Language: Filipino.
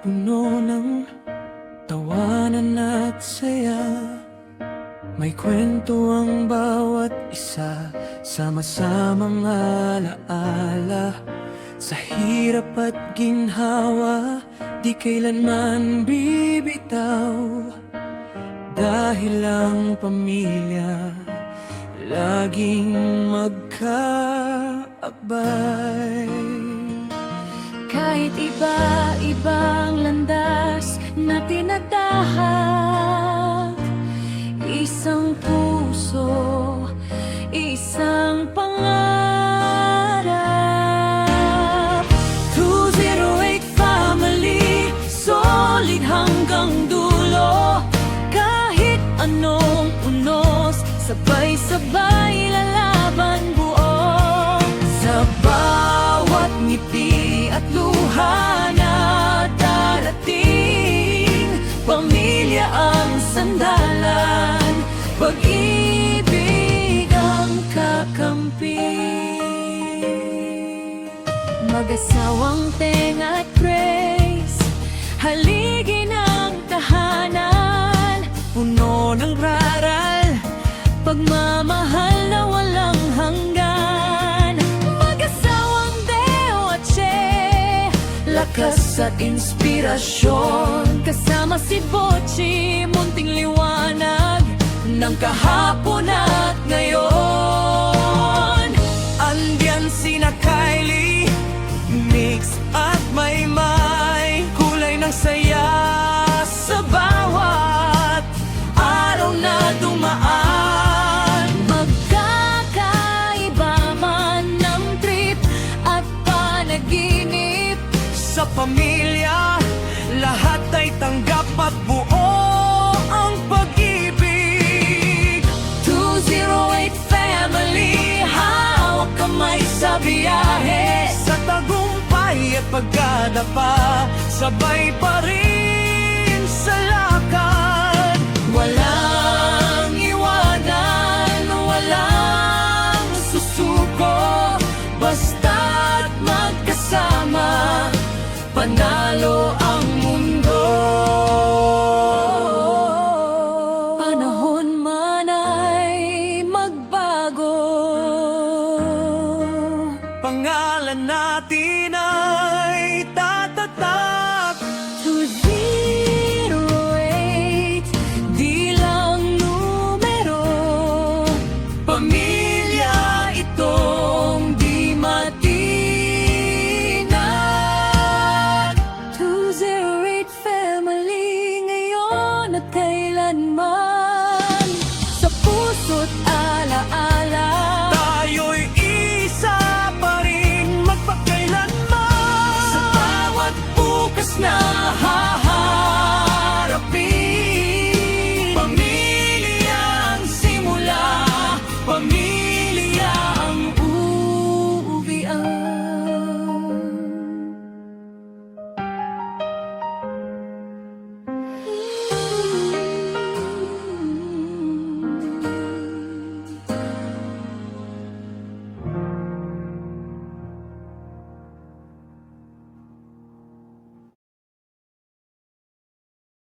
puno ng tawanan at saya. May kwento ang bawat isa, sama-samang alaala. Sa hirap at ginhawa, di kailanman bibitaw. Dahil ang pamilya laging magkaabay. Kahit iba-ibang landas na tinatahak, isang puso, isang pangarap. 208 Family, solid hanggang dulo. Kahit anong unos, sabay-sabay lalaban buo. Sa bawat ngiti at luha na darating, pamilya ang sandalan, pag-ibig ang kakampi. Mag-asawang Teng at Grace, haligin ang tahanan, Puno ng raral, pagmamahal na walang hanggan. Mag-asawang Deo at Che, lakas at inspirasyon. Kasama si Bochy, munting liwanag ng kahapon at ngayon. andiyan sina Kylie, Mix at Maymay. Kulay ng saya sa bawat araw na dumaan. Magkakaiba man ng trip at panaginip, Sa pamilya, lahat ay tanggap at buo ang pag-ibig. 208 Family, hawak kamay sa biyahe. Sa tagumpay at pagkadapa, sabay pa rin